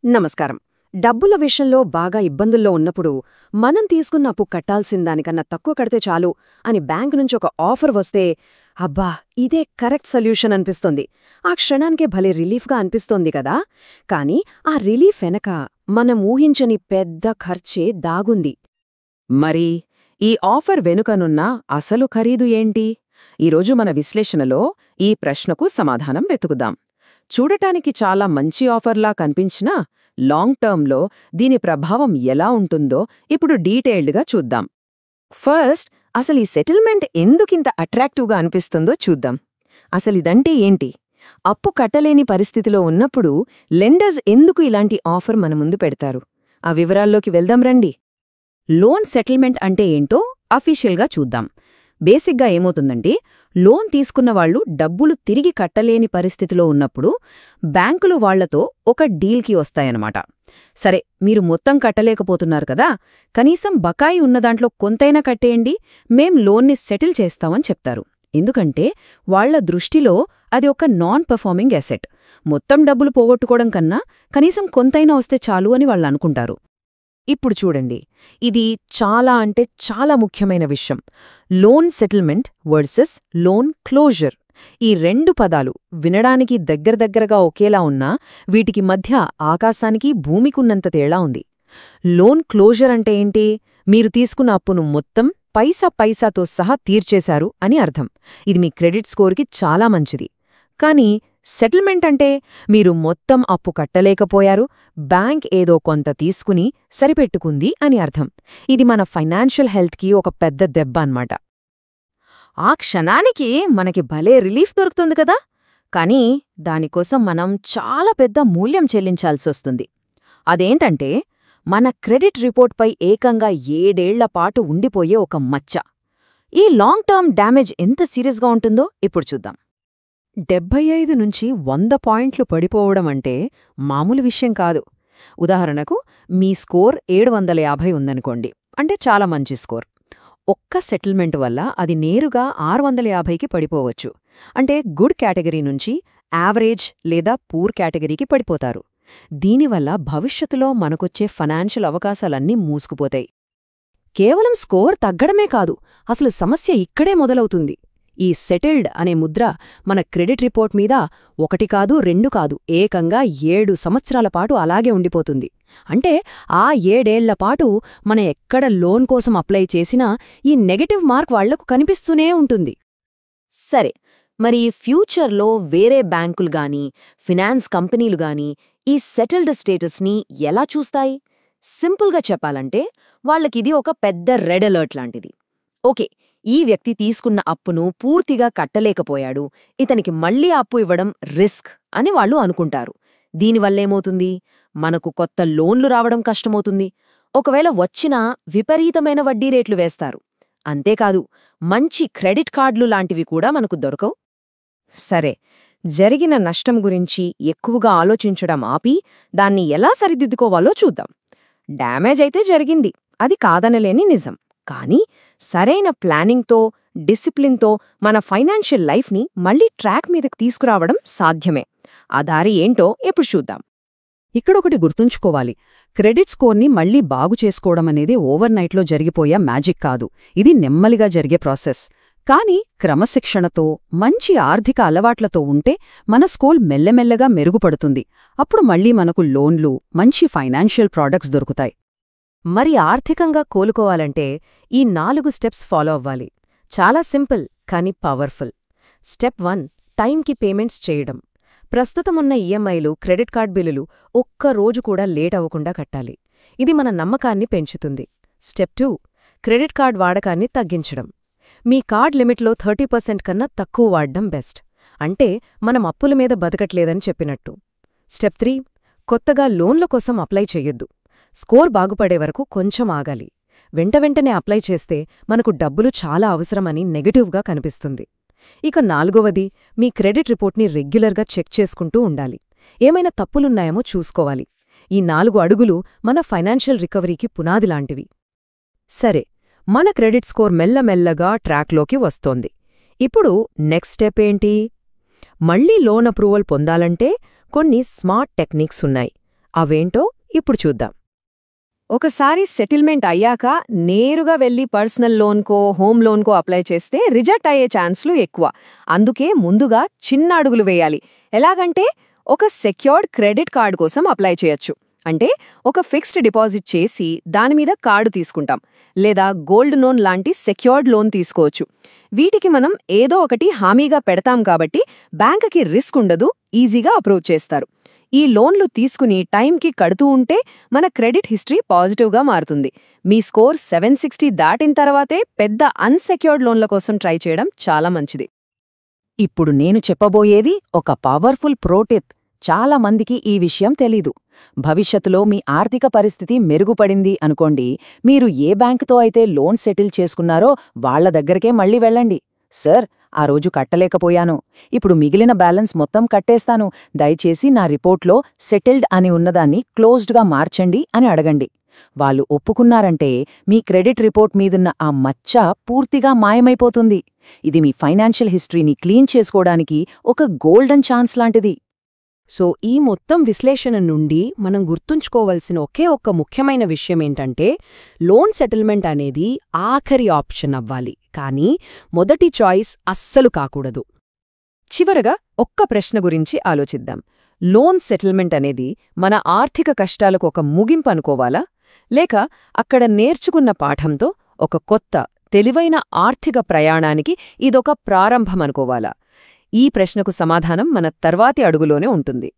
నమస్కారం. డబ్బుల విషయంలో బాగా ఇబ్బందుల్లో ఉన్నప్పుడు మనం తీసుకున్న అప్పు కట్టాల్సిందానికన్నా తక్కువ కడితే చాలు అని బ్యాంకు నుంచి ఒక ఆఫర్ వస్తే అబ్బా ఇదే కరెక్ట్ సొల్యూషన్ అనిపిస్తుంది. ఆ క్షణానికే భలే రిలీఫ్గా అనిపిస్తోంది కదా. కానీ ఆ రిలీఫ్ వెనక మనం ఊహించని పెద్ద ఖర్చే దాగుంది. మరి ఈ ఆఫర్ వెనుకనున్న అసలు ఖరీదు ఏంటి? ఈరోజు మన విశ్లేషణలో ఈ ప్రశ్నకు సమాధానం వెతుకుదాం. చూడటానికి చాలా మంచి ఆఫర్లా కనిపించినా లాంగ్ టర్మ్లో దీని ప్రభావం ఎలా ఉంటుందో ఇప్పుడు డీటెయిల్డ్గా చూద్దాం. ఫస్ట్ అసలు ఈ సెటిల్మెంట్ ఎందుకింత అట్రాక్టివ్గా అనిపిస్తుందో చూద్దాం. అసలిదంటే ఏంటి? అప్పు కట్టలేని పరిస్థితిలో ఉన్నప్పుడు లెండర్స్ ఎందుకు ఇలాంటి ఆఫర్ మన ముందు పెడతారు? ఆ వివరాల్లోకి వెళ్దాం రండి. లోన్ సెటిల్మెంట్ అంటే ఏంటో అఫీషియల్గా చూద్దాం. బేసిక్గా ఏమవుతుందంటే లోన్ తీసుకున్నవాళ్లు డబ్బులు తిరిగి కట్టలేని పరిస్థితిలో ఉన్నప్పుడు బ్యాంకులు వాళ్లతో ఒక డీల్కి వస్తాయన్నమాట. సరే, మీరు మొత్తం కట్టలేకపోతున్నారు కదా, కనీసం బకాయి ఉన్నదాంట్లో కొంతైనా కట్టేయండి, మేం లోన్ని సెటిల్ చేస్తామని చెప్తారు. ఎందుకంటే వాళ్ల దృష్టిలో అది ఒక నాన్ పెర్ఫార్మింగ్ అసెట్. మొత్తం డబ్బులు పోగొట్టుకోవడం కన్నా కనీసం కొంతైనా వస్తే చాలు అని వాళ్ళు అనుకుంటారు. ఇప్పుడు చూడండి, ఇది చాలా అంటే చాలా ముఖ్యమైన విషయం. Loan settlement versus loan closure. ఈ రెండు పదాలు వినడానికి దగ్గరగా ఒకేలా ఉన్నా వీటికి మధ్య ఆకాశానికి భూమికున్నంత తేడా ఉంది. లోన్ క్లోజర్ అంటే ఏంటి? మీరు తీసుకున్న అప్పును మొత్తం పైసాతో సహా తీర్చేశారు అని అర్థం. ఇది మీ క్రెడిట్ స్కోర్కి చాలా మంచిది. కానీ సెటిల్మెంట్ అంటే మీరు మొత్తం అప్పు కట్టలేకపోయారు, బ్యాంక్ ఏదో కొంత తీసుకుని సరిపెట్టుకుంది అని అర్థం. ఇది మన ఫైనాన్షియల్ హెల్త్కి ఒక పెద్ద దెబ్బ అన్నమాట. ఆ క్షణానికి మనకి భలే రిలీఫ్ దొరుకుతుంది కదా, కానీ దానికోసం మనం చాలా పెద్ద మూల్యం చెల్లించాల్సొస్తుంది. అదేంటంటే మన క్రెడిట్ రిపోర్ట్పై ఏకంగా 7 ఏళ్ల పాటు ఉండిపోయే ఒక మచ్చ. ఈ లాంగ్ టర్మ్ డ్యామేజ్ ఎంత సీరియస్గా ఉంటుందో ఇప్పుడు చూద్దాం. 75 నుంచి 100 పాయింట్లు పడిపోవడం అంటే మామూలు విషయం కాదు. ఉదాహరణకు మీ స్కోర్ 750 ఉందనుకోండి, అంటే చాలా మంచి స్కోర్. ఒక్క సెటిల్మెంట్ వల్ల అది నేరుగా 650కి పడిపోవచ్చు. అంటే గుడ్ కేటగిరీ నుంచి యావరేజ్ లేదా పూర్ కేటగిరీకి పడిపోతారు. దీనివల్ల భవిష్యత్తులో మనకొచ్చే ఫైనాన్షియల్ అవకాశాలన్నీ మూసుకుపోతాయి. కేవలం స్కోర్ తగ్గడమే కాదు, అసలు సమస్య ఇక్కడే మొదలవుతుంది. ఈ సెటిల్డ్ అనే ముద్ర మన క్రెడిట్ రిపోర్ట్ మీద 1 కాదు 2 కాదు ఏకంగా 7 సంవత్సరాల పాటు అలాగే ఉండిపోతుంది. అంటే ఆ 7 ఏళ్ల పాటు మనం ఎక్కడ లోన్ కోసం అప్లై చేసినా ఈ నెగటివ్ మార్క్ వాళ్లకు కనిపిస్తూనే ఉంటుంది. సరే, మరి ఫ్యూచర్లో వేరే బ్యాంకులు గానీ ఫినాన్స్ కంపెనీలు గానీ ఈ సెటిల్డ్ స్టేటస్ని ఎలా చూస్తాయి? సింపుల్గా చెప్పాలంటే వాళ్లకిది ఒక పెద్ద రెడ్ అలర్ట్ లాంటిది. ఓకే, ఈ వ్యక్తి తీసుకున్న అప్పును పూర్తిగా కట్టలేకపోయాడు, ఇతనికి మళ్లీ అప్పు ఇవ్వడం రిస్క్ అని వాళ్ళు అనుకుంటారు. దీనివల్లేమవుతుంది? మనకు కొత్త లోన్లు రావడం కష్టమవుతుంది. ఒకవేళ వచ్చినా విపరీతమైన వడ్డీ రేట్లు వేస్తారు. అంతేకాదు, మంచి క్రెడిట్ కార్డులు లాంటివి కూడా మనకు దొరకవు. సరే, జరిగిన నష్టం గురించి ఎక్కువగా ఆలోచించడం ఆపి దాన్ని ఎలా సరిదిద్దుకోవాలో చూద్దాం. డ్యామేజ్ అయితే జరిగింది, అది కాదనలేని నిజం. కానీ సరైన ప్లానింగ్తో, డిసిప్లిన్తో మన ఫైనాన్షియల్ లైఫ్ని మళ్లీ ట్రాక్ మీదకి తీసుకురావడం సాధ్యమే. ఆ దారి ఏంటో ఇప్పుడు చూద్దాం. ఇక్కడొకటి గుర్తుంచుకోవాలి, క్రెడిట్ స్కోర్ని మళ్లీ బాగు చేసుకోవడమనేది ఓవర్నైట్లో జరిగిపోయే మ్యాజిక్ కాదు. ఇది నెమ్మదిగా జరిగే ప్రాసెస్. కానీ క్రమశిక్షణతో, మంచి ఆర్థిక అలవాట్లతో ఉంటే మన స్కోర్ మెల్లమెల్లగా మెరుగుపడుతుంది. అప్పుడు మళ్లీ మనకు లోన్లు, మంచి ఫైనాన్షియల్ ప్రాడక్ట్స్ దొరుకుతాయి. మరి ఆర్థికంగా కోలుకోవాలంటే ఈ 4 స్టెప్స్ ఫాలో అవ్వాలి. చాలా సింపుల్ కానీ పవర్ఫుల్. స్టెప్ 1, టైంకి పేమెంట్స్ చేయడం. ప్రస్తుతమున్న ఈఎంఐలు, క్రెడిట్ కార్డ్ బిల్లులు ఒక్క రోజు కూడా లేట్ అవ్వకుండా కట్టాలి. ఇది మన నమ్మకాన్ని పెంచుతుంది. స్టెప్ 2, క్రెడిట్ కార్డ్ వాడకాన్ని తగ్గించడం. మీ కార్డ్ లిమిట్లో 30% కన్నా తక్కువ వాడడం బెస్ట్. అంటే మనం అప్పుల మీద బతకట్లేదని చెప్పినట్టు. స్టెప్ 3, కొత్తగా లోన్ల కోసం అప్లై చెయ్యొద్దు. స్కోర్ బాగుపడే వరకు కొంచెం ఆగాలి. వెంటనే అప్లై చేస్తే మనకు డబ్బులు చాలా అవసరమని నెగటివ్గా కనిపిస్తుంది. ఇక 4వది, మీ క్రెడిట్ రిపోర్ట్ని రెగ్యులర్గా చెక్ చేసుకుంటూ ఉండాలి. ఏమైనా తప్పులున్నాయేమో చూసుకోవాలి. ఈ 4 అడుగులు మన ఫైనాన్షియల్ రికవరీకి పునాదిలాంటివి. సరే, మన క్రెడిట్ స్కోర్ మెల్లమెల్లగా ట్రాక్లోకి వస్తోంది. ఇప్పుడు నెక్స్ట్ స్టెప్ ఏంటి? మళ్లీ లోన్ అప్రూవల్ పొందాలంటే కొన్ని స్మార్ట్ టెక్నిక్స్ ఉన్నాయి. అవేంటో ఇప్పుడు చూద్దాం. ఒకసారి సెటిల్మెంట్ అయ్యాక నేరుగా వెళ్లి పర్సనల్ లోన్కో హోమ్ లోన్కో అప్లై చేస్తే రిజెక్ట్ అయ్యే ఛాన్స్లు ఎక్కువ. అందుకే ముందుగా చిన్న అడుగులు వేయాలి. ఎలాగంటే ఒక సెక్యూర్డ్ క్రెడిట్ కార్డు కోసం అప్లై చేయొచ్చు. అంటే ఒక ఫిక్స్డ్ డిపాజిట్ చేసి దానిమీద కార్డు తీసుకుంటాం. లేదా గోల్డ్ లోన్ లాంటి సెక్యూర్డ్ లోన్ తీసుకోవచ్చు. వీటికి మనం ఏదో ఒకటి హామీగా పెడతాం కాబట్టి బ్యాంకుకి రిస్క్ ఉండదు, ఈజీగా అప్రూవ్ చేస్తారు. ఈ లోన్లు తీసుకుని టైంకి కడుతూ ఉంటే మన క్రెడిట్ హిస్టరీ పాజిటివ్గా మారుతుంది. మీ స్కోర్ 760 దాటిన తర్వాతే పెద్ద అన్సెక్యూర్డ్ లోన్ల కోసం ట్రై చేయడం చాలా మంచిది. ఇప్పుడు నేను చెప్పబోయేది ఒక పవర్ఫుల్ ప్రోటిప్. చాలా మందికి ఈ విషయం తెలీదు. భవిష్యత్తులో మీ ఆర్థిక పరిస్థితి మెరుగుపడింది అనుకోండి, మీరు ఏ బ్యాంకుతో అయితే లోన్ సెటిల్ చేసుకున్నారో వాళ్ల దగ్గరకే మళ్ళీ వెళ్ళండి. సార్, ఆ రోజు కట్టలేకపోయాను, ఇప్పుడు మిగిలిన బ్యాలెన్స్ మొత్తం కట్టేస్తాను, దయచేసి నా రిపోర్ట్లో సెటిల్డ్ అని ఉన్నదాన్ని క్లోజ్డ్గా మార్చండి అని అడగండి. వాళ్ళు ఒప్పుకున్నారంటే మీ క్రెడిట్ రిపోర్ట్ మీదున్న ఆ మచ్చ పూర్తిగా మాయమైపోతుంది. ఇది మీ ఫైనాన్షియల్ హిస్టరీని క్లీన్ చేసుకోవడానికి ఒక గోల్డెన్ ఛాన్స్ లాంటిది. సో ఈ మొత్తం విశ్లేషణ నుండి మనం గుర్తుంచుకోవలసిన ఒకే ఒక్క ముఖ్యమైన విషయమేంటంటే, లోన్ సెటిల్మెంట్ అనేది ఆఖరి ఆప్షన్ అవ్వాలి, కానీ మొదటి చాయిస్ అస్సలు కాకూడదు. చివరగా ఒక్క ప్రశ్న గురించి ఆలోచిద్దాం. లోన్ సెటిల్మెంట్ అనేది మన ఆర్థిక కష్టాలకు ఒక ముగింపు అనుకోవాలా, లేక అక్కడ నేర్చుకున్న పాఠంతో ఒక కొత్త తెలివైన ఆర్థిక ప్రయాణానికి ఇదొక ప్రారంభమనుకోవాలా? ఈ ప్రశ్నకు సమాధానం మన తర్వాతి అడుగులోనే ఉంటుంది.